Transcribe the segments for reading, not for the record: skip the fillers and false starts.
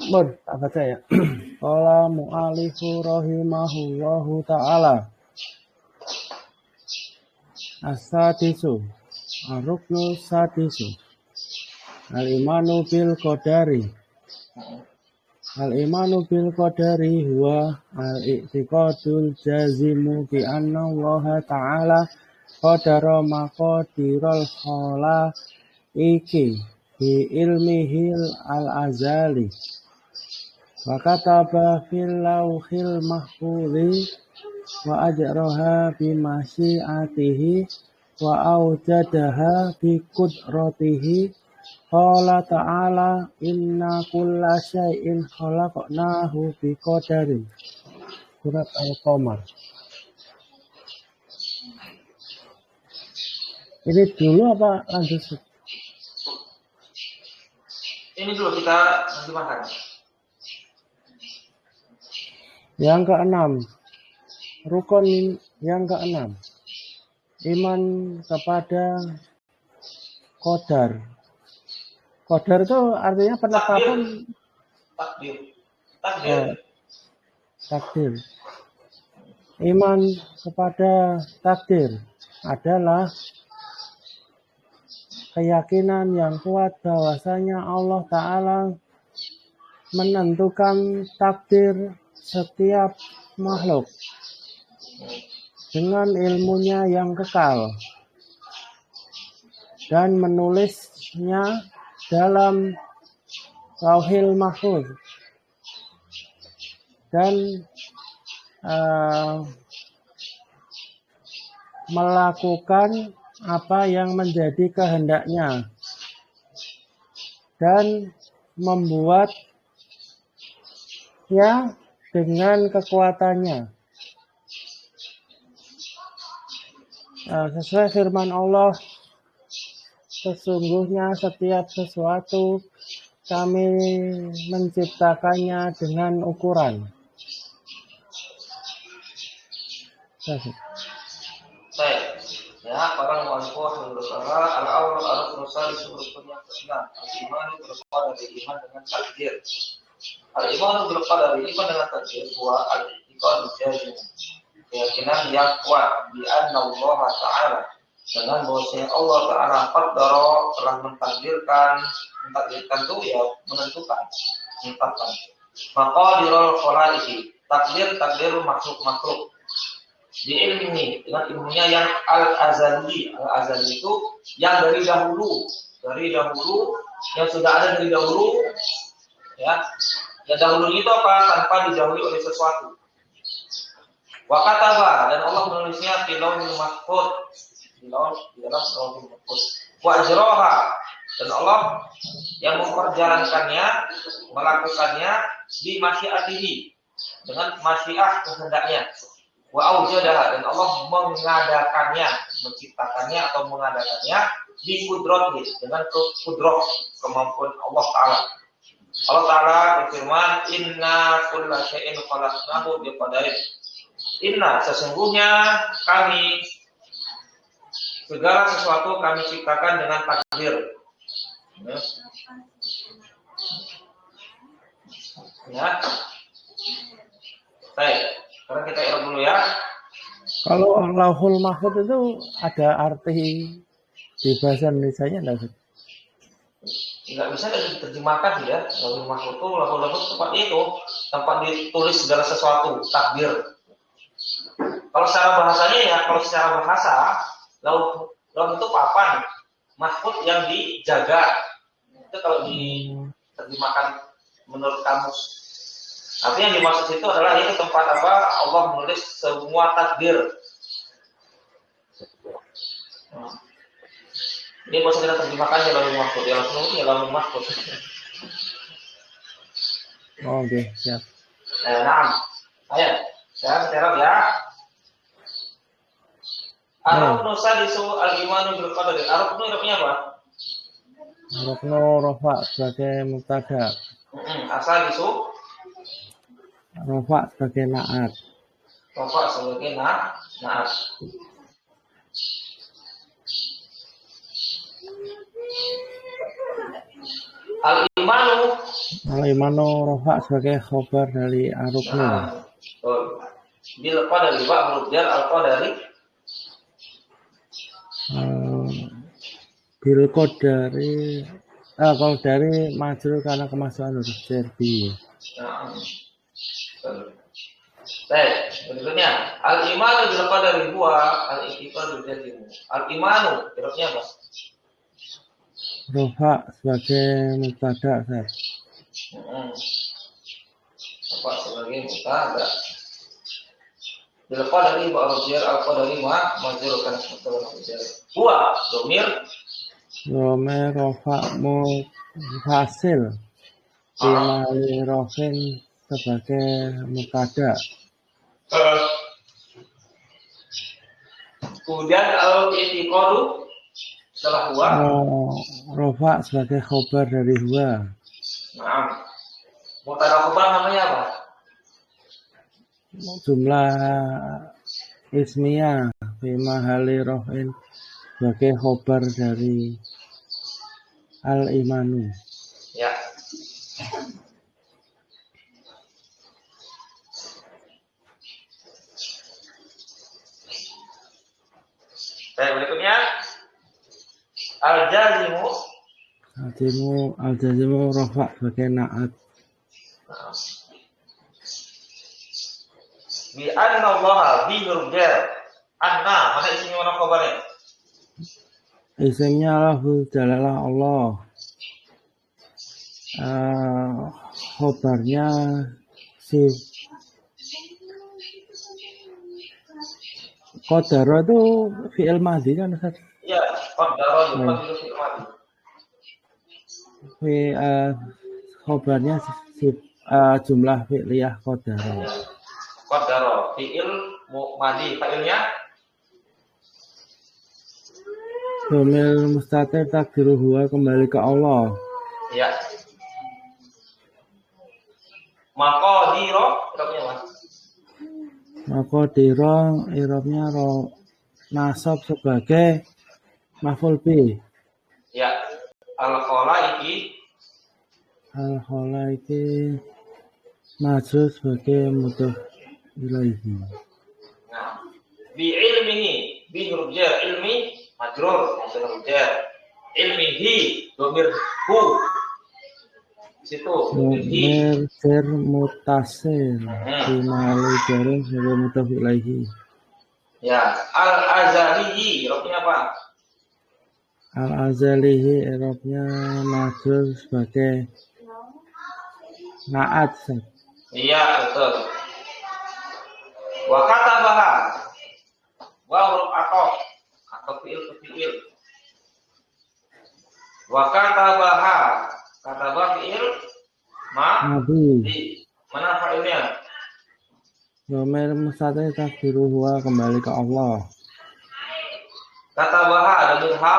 Mun, tak baca ya. Qala mu'alifu rahimahullahu ta'ala. As-sadisu. Ar-ruknu sadisu. Al-imanu bil qadari. Al-imanu bil qadari huwa al-i'tiqadul jazimu bi anna Allah ta'ala qadara maqadiral khalaiqi bi ilmihil al-azali. Wa kataba fil lauhil mahfudzi wa ajraha bi masyiatihi wa aujadaha bi qudratihi. Qala ta'ala inna kulla syai'in khalaqnahu bi qadarin. Surat Al-Qamar. Ini dulu apa lanjut? Ini dulu kita nanti makan. Yang keenam, rukun yang keenam, iman kepada qadar. Qadar itu artinya penetapan takdir. Iman kepada takdir adalah keyakinan yang kuat bahwasanya Allah Ta'ala menentukan takdir setiap makhluk dengan ilmunya yang kekal dan menulisnya dalam Lauhil Mahfuz dan melakukan apa yang menjadi kehendaknya dan membuatnya dengan kekuatannya. Sesuai firman Allah, sesungguhnya setiap sesuatu kami menciptakannya dengan ukuran. Baik. Ya, para mu'alifah berkata al-awwal ar-ruknu sadis rukun yang ke-6, al-iman bil qadari, iman dengan takdir. Al-iman bil qadari, iman dengan takdir, wa al-i'tiqad jazim, keyakinan yang kuat bi anna Allah Ta'ala, dengan bahwasanya Allah Ta'ala qaddara, telah mentakdirkan itu ya menentukan. Maqadirul khalaiqi, takdir makhluk di ilmi dengan ilmunya yang al-azali. Al-azali itu yang dari dahulu yang sudah ada dari dahulu, ya. Yang dahulu itu apa? Tanpa dijauhi oleh sesuatu. Wa kataba, dan Allah menulisnya di lauhil mahfuz, di dalam lauhil mahfuz. Wa ajraha, dan Allah yang memperjalankannya, melakukannya di masyiatihi, dengan masyiah kehendaknya. Wa aujadaha, dan Allah mengadakannya, menciptakannya atau mengadakannya di kudrati, dengan kudrah, kemampuan Allah Ta'ala. Allah Ta'ala berfirman, inna kulla syai'in khalaqnahu biqadarin. Inna, sesungguhnya kami, segala sesuatu kami ciptakan dengan takdir. Ya. Baik. Sekarang kita ikhlas dulu ya. Kalau Lauhul Mahfuz itu ada arti di bahasa Indonesia-nya enggak? Nggak bisa diterjemahkan ya. Lauhul Mahfuz tempat itu, tempat ditulis segala sesuatu, takdir. Kalau secara bahasanya ya, kalau secara bahasa, lauh itu papan, mahfuz yang dijaga. Itu kalau diterjemahkan menurut kamus. Tapi yang dimaksud itu adalah itu tempat apa Allah menulis semua takdir. Ini bisa kita terjemahkan ya Lauhul Mahfuz. Ya Lauhul Mahfuz. Oh, oke, siap. Nah, ayo, sekarang terap ya. Ar-ruknu sadisu al-imanu bil qadari. Ar-ruknu artinya apa? Ruknu rafa sebagai mubtada. Asadisu Rafa sebagai naat. Rafa sebagai naat. Al-imanu rofa sebagai khobar dari aruknu. Bil qadari wa huruf jar al-qadari. Bil qadari kalau dari majrur karena kemasukan huruf jar bi. Baik, berikutnya al-imanu bil qadari huwa al-i'tiqadu jazimu. Al-imanu irobnya apa? Rofa sebagai mubtada, Ustaz. Rofa sebagai mubtada. Bil qadari wa al-jar al-qadari ma majrur kana mubtada jar. Huwa dhamir rofa mufasil Imali rofin sebagai mubtada. Kemudian al-i'tiqadu setelah huwa rofa sebagai khobar dari huwa. Nah, mubtada khobar namanya apa? Jumlah ismiyah fi mahali rofin sebagai khobar dari al-imanu. Ya. Baik, berikutnya al-jazimu rofa sebagai na'at. Bi anna Allah bi huruf jar. Anna, mana isimnya mana khabarnya? Isimnya lafzul jalalah Allah. Khobarnya si qadara itu fi'il madhi kan Ustaz? Iya, qadara itu fi'il madhi. Khobarnya jumlah fi'liyah qadara. Qadara fi'il madhi, fa'ilnya Domir mustatir takdiru huwa kembali ke Allah. Ya. Maqadira irobnya Mas. Maqadira irobnya nasab sebagai maf'ul bi. Ya. Al-khalaiki majrur sebagai mudhof ilaihi. Nah, bi ilmihi bi huruf jar ilmi majrur huruf jar ilmihi dhamir hu situ dhamir jar mutasil fi mahalli jarin sebagai mudhof ilaihi. Ya, al-azalihi irobnya apa? Al-azalihi irobnya majrur sebagai na'at. Iya, betul. Wa katabaha wa huruf atau fi'il ke fi'il. Wa katabaha fi'il di mana fa'ilnya? Domir mustatir takdiru huwa kembali ke Allah. Katabaha dhamir ha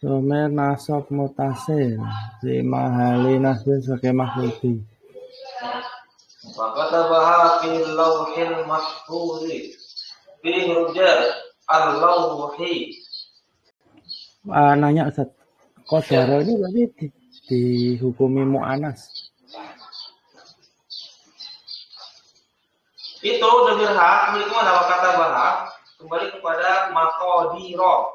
Domir nasab mutasil fi mahali nasbin sebagai maf'ul bi. Wa katabaha fil lauhil mahfuz fi huruf jar al-lawhi. Nanya Ustaz, qadara ini berarti dihukumi mu'anas. Itu dhamir ha itu adalah katabaha kembali kepada maqadira.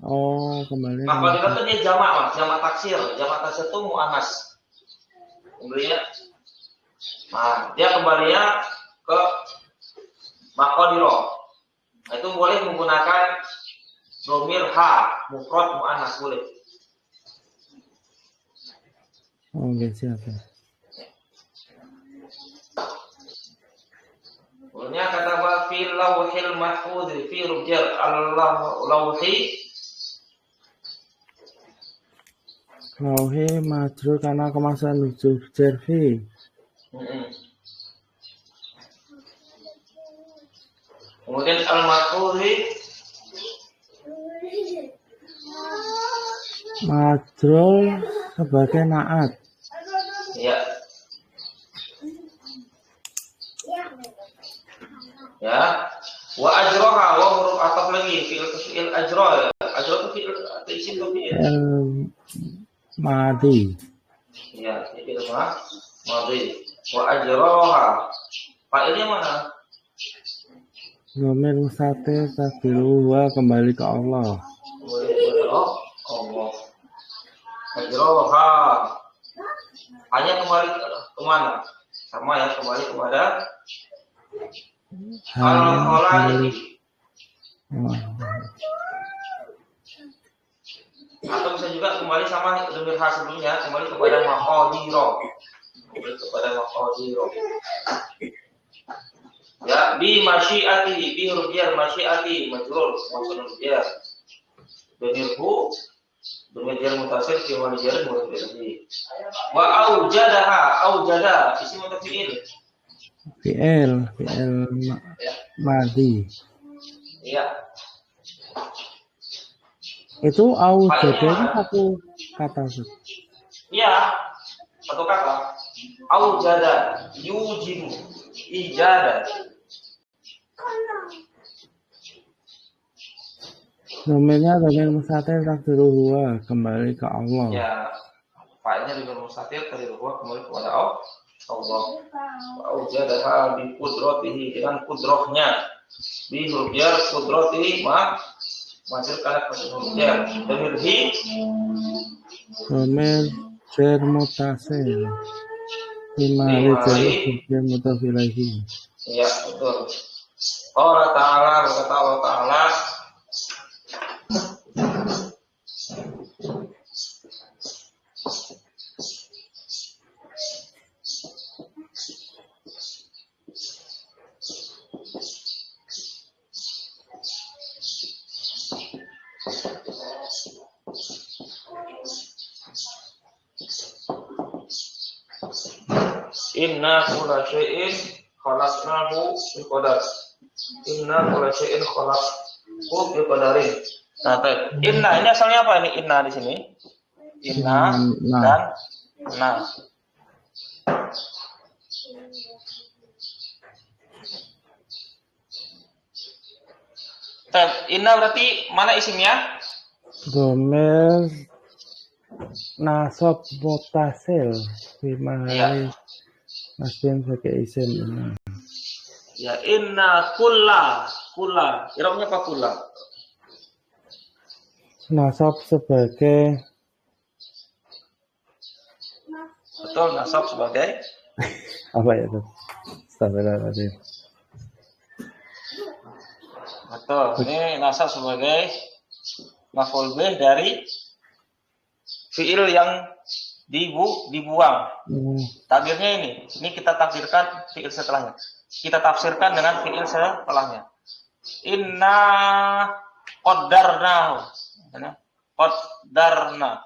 Oh, kembali. Maqadira itu dia jamak Mas, jamak taksir. Jamak taksir itu mu'anas. Kembalinya nah, dia kembalinya ke maqadira. Nah, itu boleh menggunakan dhamir ha, mufrad mu'annas boleh. Oh, okay, siap. Kemudian kata wa fil lauhil mahfuz fi rujar al-lawhi. Lauhi majrur karena kemasan huruf jar fi. Kemudian al-mahfuzi majrur sebagai na'at. ya. Ya. Wa ajroha wa huruf ataf lagi fi'il ajra. Ajra itu fi'il atau isim atau fi'il? Madi. Ya, ini apa? Madi. Wa ajroha. Fa'ilnya mana? Domir mustatir takdiruhu kembali ke Allah. Oh, Allah. Ajroha. Hanya kembali ke mana? Sama ya, kembali kepada al-khalaiqi. Atau bisa juga kembali sama domir ha sebelumnya, kembali kepada maqadiro. Kembali kepada maqadiro. Ya, bi masyiati, bi huruf jar masyiati majrur, maksudun jar. Domirhu, domir jar mutasil fi wal jar mutasil. Wa aujada, isim atau fi'il? Fi'il Madi. Iya. Itu aujada itu satu kata. Iya, satu kata. Aujada, yujidu, ijada. Domirnya domir mustatir takdiruhu kembali ke Allah. Ya, fa'ilnya domir mustatir takdiruhu kembali kepada Allah. Aujadaha bi qudratihi, dengan kudrahnya. Bi huruf jar qudratihi menghasilkan huruf jar. Domir hi, domir jar mutasil. Imali jar mutasil lagi. Iya, betul. Allah Ta'ala, berkata Allah Ta'ala, inna kulla syai'in khalaqnahu biqadar. Inna kulla syai'in khalaqnahu biqadarin. Nah, inna ini asalnya apa ini? Inna di sini. Inna dan na. Inna berarti mana isimnya? Domir nasab mutasil bimahali nasbin sebagai isim inna. Ya, inna kulla. Irobnya apa kulla? Nasab sebagai betul, nasab sebagai apa ya tuh? Astagfirullahaladzim. Betul, ini nasab sebagai maf'ul bih dari fi'il yang dibuang. Takdirnya ini kita takdirkan fi'il setelahnya. Kita tafsirkan dengan fi'il setelahnya. Inna qaddarnahu. Qaddarna.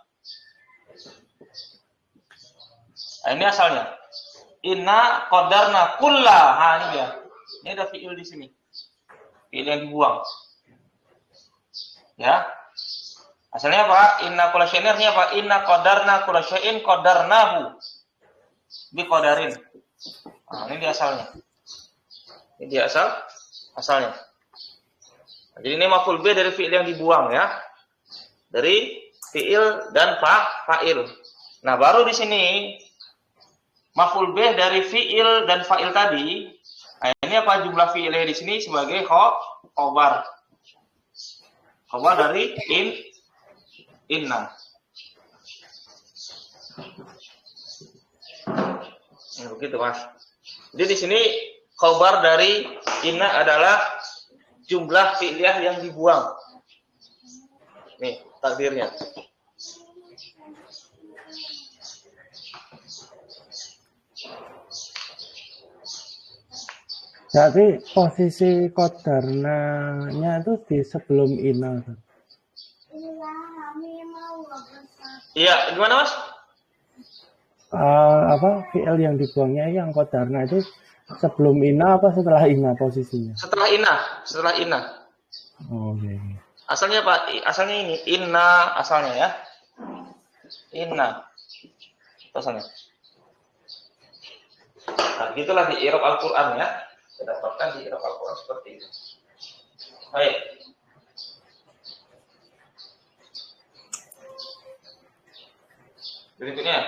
Nah, ini asalnya. Inna qaddarna kulla. Nah, ini dia. Ini ada fi'il di sini. Fi'il yang dibuang. Ya. Asalnya apa? Inna kulla syai'in artinya apa? Inna qadarna kulla syai'in qadarnahu bi qadarin. Nah, ini dia asalnya. Ini dia asalnya. Jadi ini maf'ul bih dari fi'il yang dibuang ya. Dari fi'il dan fa'il. Nah, baru di sini maf'ul bih dari fi'il dan fa'il tadi. Nah, ini apa jumlah fi'ilnya di sini sebagai khobar. Khobar dari inna. Nah, begitu Mas. Jadi di sini khobar dari inna adalah jumlah fi'liyah yang dibuang. Nih takdirnya. Jadi posisi qadarnanya itu di sebelum inna. Iya, gimana Mas? Fi'il yang dibuangnya yang qadarna itu sebelum inna apa setelah inna posisinya? Setelah inna. Oh, okay. Asalnya apa? Asalnya ini inna asalnya ya. Inna. Asalnya. Nah, gitulah di i'rab Al-Qur'an ya. Kita dapatkan di i'rab Al-Qur'an seperti itu. Baik. Berikutnya.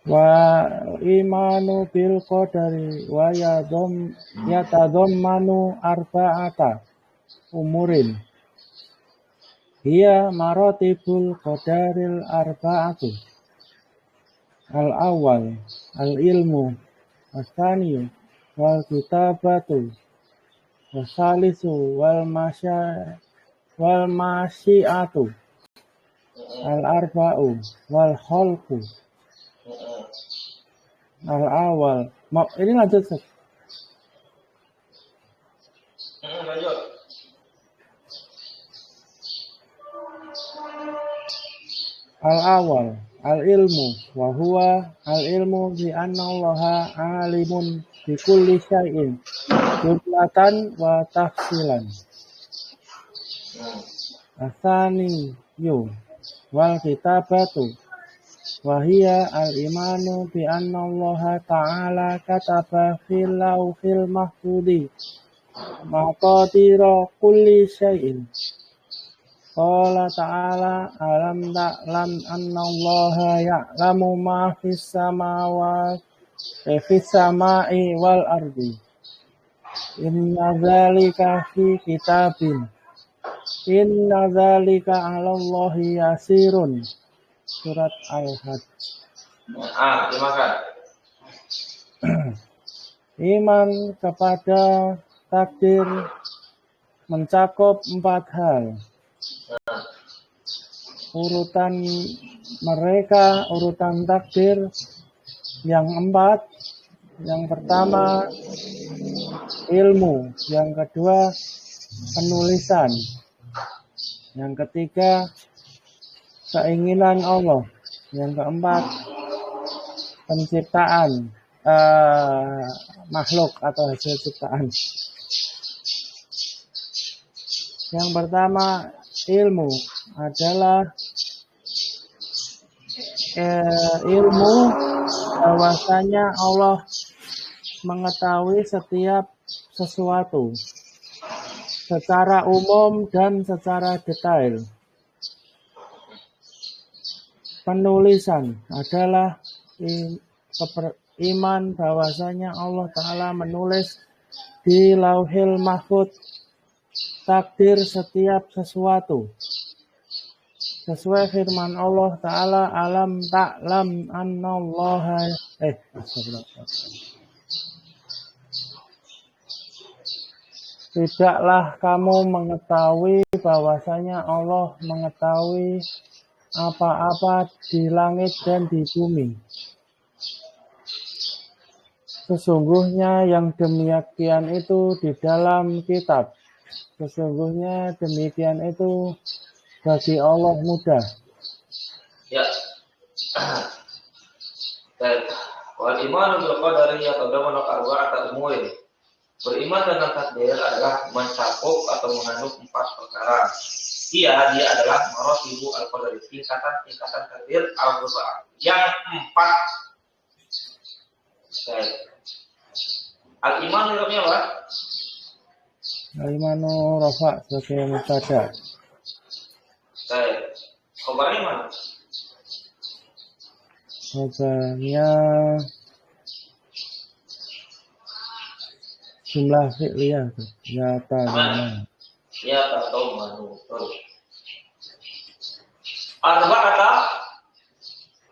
Wa imanu bil qadari wa yatadammanu arba'ata umurin. Hiya maratibul qadaril arba'atu. Al-awwal al-ilmu, as-tsani wal kitabatu, was-salisu wal masyiatu, al-arba'u wal khalqu. Al-awwal. Ini lanjut, Ustaz. Lanjut. Al-awwal al-ilmu wa huwa al-ilmu bi anna Allaha alimun bi kulli syai'in jumlatan wa tafsilan. Asani wal kitabatu wa hiya al-imanu bi anna Allaha ta'ala kataba fil lauhil mahfudzi maqadira kulli syai'in. Qala ta'ala alam ta'lam anna Allaha ya'lamu ma fis samai wal ardi. Inna dzalika fi kitabin. Inna dzalika 'ala Allahi yasirun. Surat Al-Hajj. Silakan. Iman kepada takdir mencakup 4 hal. Urutan mereka, urutan takdir yang 4. Yang pertama ilmu, yang kedua penulisan, yang ketiga keinginan Allah, yang keempat penciptaan makhluk atau hasil ciptaan. Yang pertama ilmu adalah ilmu bahwasanya Allah mengetahui setiap sesuatu secara umum dan secara detail. Penulisan adalah iman bahwasanya Allah Ta'ala menulis di Lauhil Mahfudz takdir setiap sesuatu. Sesuai firman Allah Ta'ala, alam ta'lam annallaha tidaklah kamu mengetahui bahwasanya Allah mengetahui apa-apa di langit dan di bumi. Sesungguhnya yang demikian itu di dalam kitab. Sesungguhnya demikian itu bagi Allah mudah. Ya. Wal imanu bil qadari yatadammanu arba'ata umurin. Beriman dengan takdir adalah mencakup atau mengandung 4 perkara. Dia adalah maratibu al-qadari, tingkatan takdir al-arba'ah. Yang 4. Al-iman itu apa? Al-imanu rafa sebagai mubtada. Khabarnya mana? Khabarnya jumlah fi'liyah. Ya ta'lamu. Ya ta'lamu.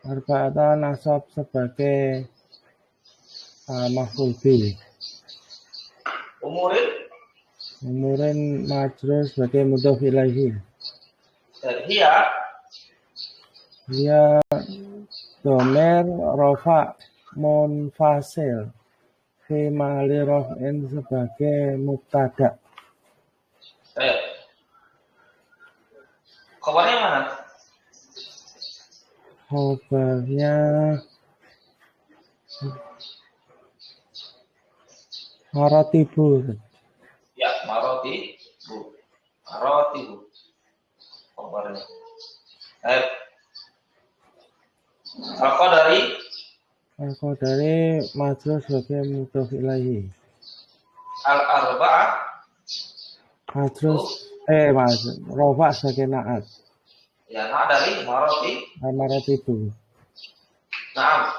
Arba'ata nasab sebagai maf'ul bih. Umurin majrur sebagai mudhof ilaihi. Dan Hiya domer rofa munfasil fi mahali raf'in sebagai mubtada. Khabarnya mana? Khabarnya maratibu. Ya, maratibu. Khabarnya. Al-qadari majrur sebagai mudhof ilaihi. Al-arba'ah Majrur rafa sebagai na'at. Ya, dari maroti. Maratibu. Nah,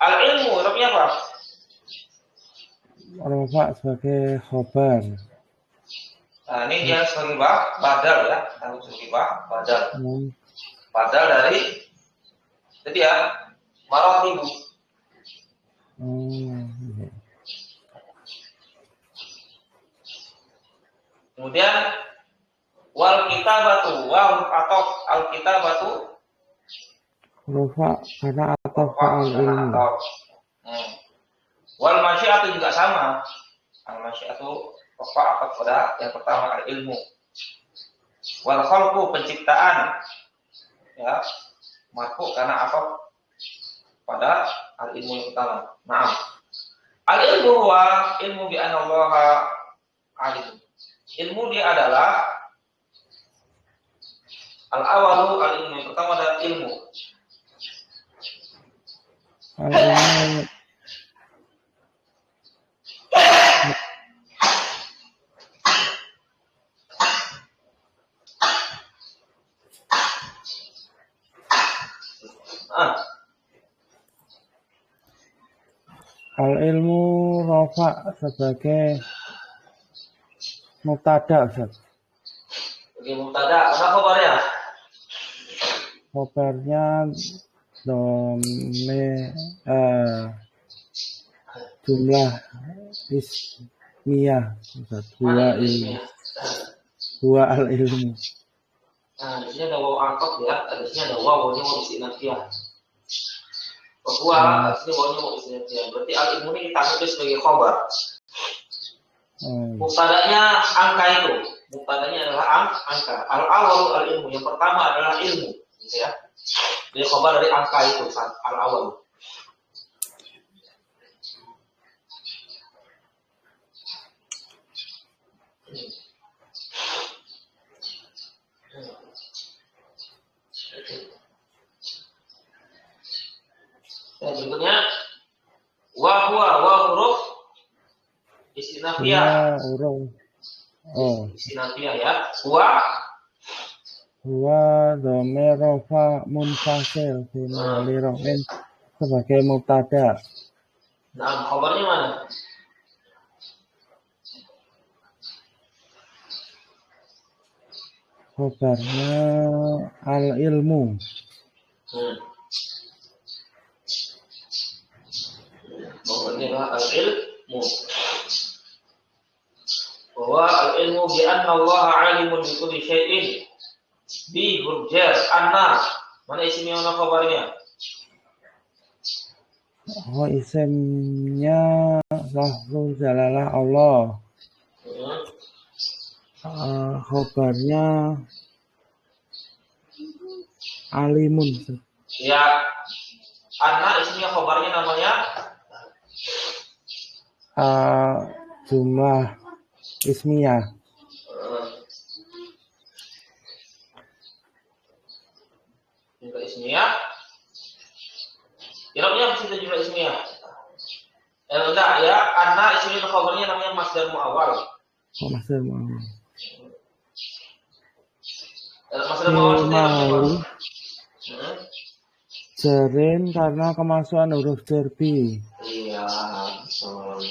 al-ilmu artinya apa? Rafa sebagai khobar. Nah, ini dia sebagai badal ya, harus sebagai badal. Badal dari jadi ya maratibu. Kemudian wal kitabatu atau al kitabatu Rafa karena atau al ilmu. Wal masyiatu juga sama. Al masyiatu rafa atau pada yang pertama al ilmu. Wal khalqu penciptaan ya marfu karena apa pada al ilmu yang pertama. Nah, al ilmu wa ilmu bi anna Allah alim. Ilmu dia adalah al-awalu al-ilmu. Yang pertama adalah ilmu. Al-ilmu al-ilmu rafa sebagai mubtada, Ustaz. Sebagai mubtada, apa khabarnya? Khabarnya jumlah ismiyah, Ustaz. Dua ilmu. Dua al-ilmu. Nah, di sini ada waw angkot ya, di sini ada wawnya mau istinafiyah. Bahwa di sini wawnya mau istinafiyah. Berarti al-ilmu ini kita ambil sebagai khabar. Mubtadanya angka itu. Mubtadanya adalah angka. Al-awal al-ilmu. Yang pertama adalah ilmu, gitu ya. Jadi khabar dari angka itu al-awal. Dan berikutnya wa huruf istinafiyah. Istinafiyah ya. Wa dhamir rafa munfasil fi mahali raf'in sebagai mubtada. Nah, khabarnya mana? Khabarnya al-ilmu. Khabarnya adalah al-ilmu. Bahwa al-ilmu bi anna Allah alimun bi kulli syai'in bi hurjar anna. Mana isimnya, mana khabarnya? Oh, isimnya lafzul jalalah Allah. Khabarnya alimun. Ya, anna isimnya khabarnya namanya jumlah ismiyah. Jumlah ismiyah. Irabnya apa sih jumlah ismiyah? Enggak ya, anna isimnya khabarnya namanya masdar muawwal. Masdar muawwal. Masdar muawwal Jarin karena kemasukan huruf jerbi. Iya, betul.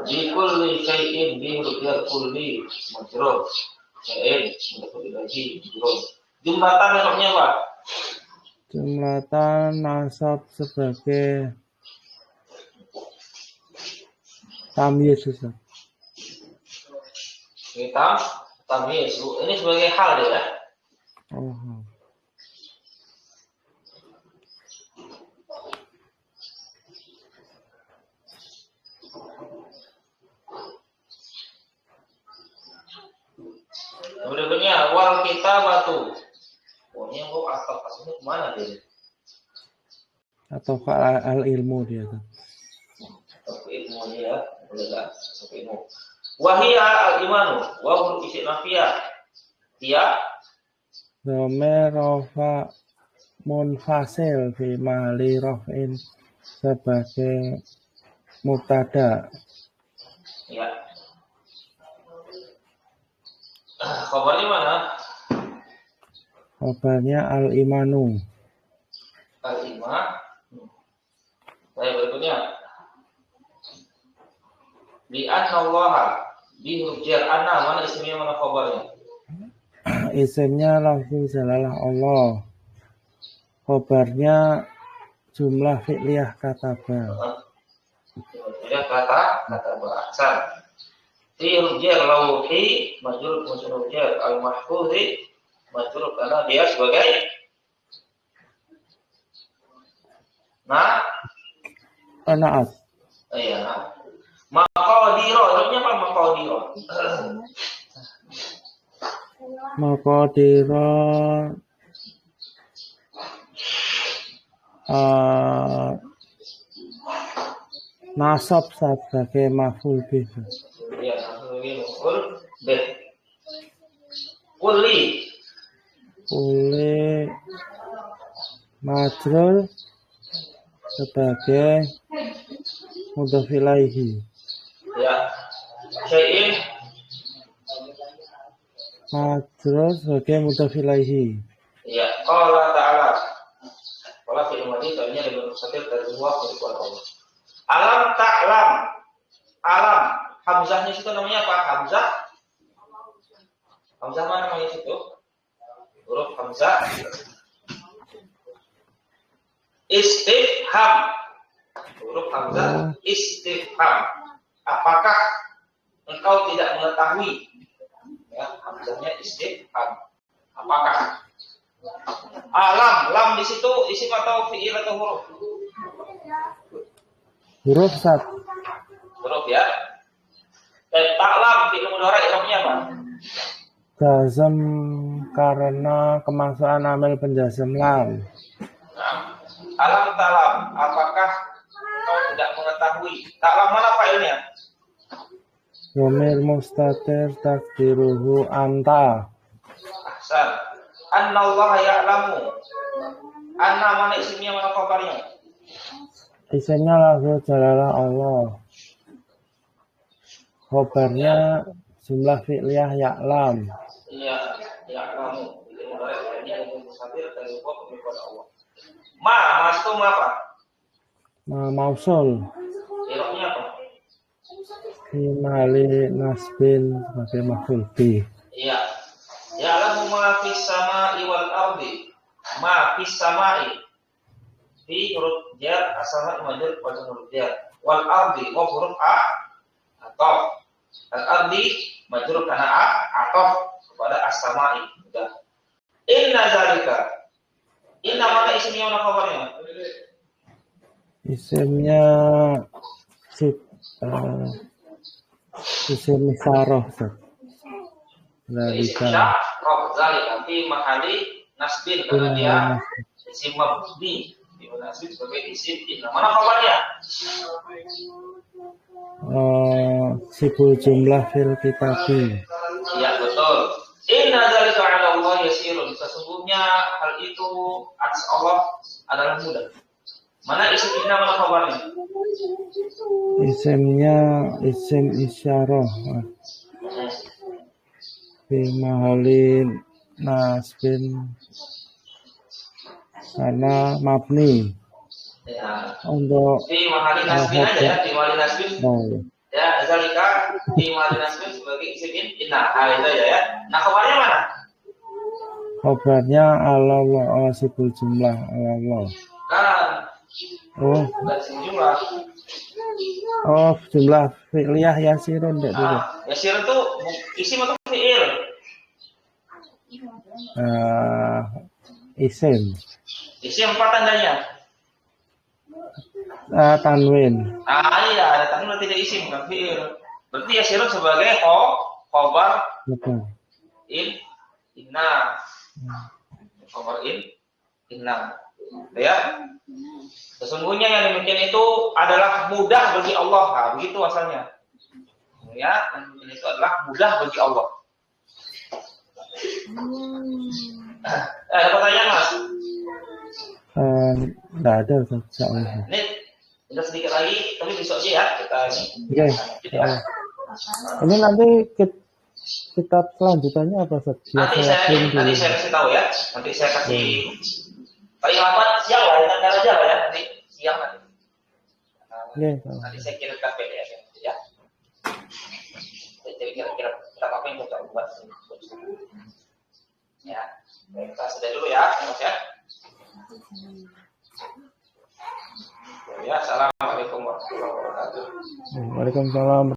Di kulli syai'in bi huruf kulli majrur. Syai'in lagi majrur. Jumlatan namanya apa? Jumlatan nasab sebagai tamyiz, Ustaz. Tamyiz. Ini sebagai hal ya. Berikutnya wal kitabatu. Pokoknya mau atau aslinya kemana dia? Atau al ilmu dia kan? Ilmu dia, bolehlah ilmu. Wahia al imanu, wahul istinafiyah. Dia dhamir rafa munfasil fi mahali raf'in sebagai mubtada. Ya. Khabarnya mana? Khabarnya al-imanu. Al-iman. Baik, berikutnya. Bi annallaha. Bi huruf jar anna, mana isimnya, mana khabarnya? Isimnya lafzul jalalah Allah. Khabarnya jumlah fi'liyah kataba. Ya, kata bahasa. Fi huruf jar lauhi majrur munsharif jar al-mahfuzi majrur karena dia sebagai Naat. Iya, maqadiro, artinya apa maqadiro? Maqadiro nasab sebagai maf'ul bih. Iya, maf'ul bih. Kulli majrur sebagai mudhof ilaihi. Ya. Syai'in Majrur sebagai mudhof ilaihi. Ya, qala ta'ala. Qala fi'il madhi tadinya dengan mustatir dari semua kebutuhan Allah. Alam ta'lam. Alam hamzahnya itu namanya apa? Hamzah mana namanya itu? Huruf hamzah. Istifham. Huruf hamzah istifham. Apakah engkau tidak mengetahui? Ya, hamzahnya istifham. Apakah? Alam, lam di situ isim atau fi'il atau huruf? Huruf sat. Huruf ya. Ta'lam fi'il mudhari i'rabnya apa? Jazm karena kemaksaan amil penjazm lam. Nah, alam ta'lam, apakah engkau tidak mengetahui? Ta'lam mana fa'ilnya? Domir mustatir takdiruhu anta. Ahsan. Annallaha ya'lamu. Anna mana isimnya, mana khabarnya? Isimnya lafzul jalalah Allah. Khabarnya jumlah fi'liyah ya'lam. Iya, ya'lamu. Fi'il mudhari tadinya dengan mustatir dari kebutuhan Allah. Mas itu apa? Mausul. I'rabnya apa? Fi mahali nasbin sebagai maf'ul bih. Iya. Ya'lamu ma fis sama'i wal ardi. Ma fis sama'i. Fi huruf jar as-sama'i majrur wa huruf jar. Wal ardi wa huruf ataf. Al ardi majrur karena ataf kepada as-sama'i. Sudah. Inna zalika. Inna mana isimnya, mana khabarnya? Isimnya isim isyarah. Isim isyarah zalika fi mahali nasbin karena dia isim mabni di nasbin sebagai isim inna. Mana khabarnya? Sibul jumlah fil kitabi. Iya betul. Inna zalika 'ala Allah yasirun. Sesungguhnya hal itu atas Allah adalah mudah. Mana isim inna, mana khabarnya? Isimnya isim isyarah. Fi mahali nasbin karena mabni. Ya. Untuk Fi mahali nasbin aja ya, fi mahali nasbin. Oh. Ya, zalika fi mahali nasbin sebagai isim inna. Nah, itu ya. Nah, khabarnya mana? Khabarnya Allah sibul jumlah Allah. Kan Oh, jumlah. Oh, jumlah fi'liyah yasirun dek dulu. Yasir itu isim atau fi'il? Isim. Isim apa tandanya? Tanwin. Iya, ada tanwin tidak isim, bukan fi'il. Berarti yasirun sebagai khabar inna. Khabar inna. Ya. Sesungguhnya yang demikian itu adalah mudah bagi Allah. Nah, begitu asalnya. Ya, yang demikian itu adalah mudah bagi Allah. Ada pertanyaan, Mas? Enggak ada soalnya. Ini udah sedikit lagi, tapi besok aja ya kita ini. Oke. Ini nanti kitab selanjutannya apa, Ustaz? Nanti saya kasih tahu ya. Nanti saya kasih paling lambat siang lah, kita aja lah ya, nanti siang nanti. Nanti saya kirimkan PDF ya. Jadi kira-kira apa yang kita buat ya. Baik, kita sudah dulu ya, Mas ya. Ya, assalamualaikum warahmatullahi wabarakatuh. Waalaikumsalam.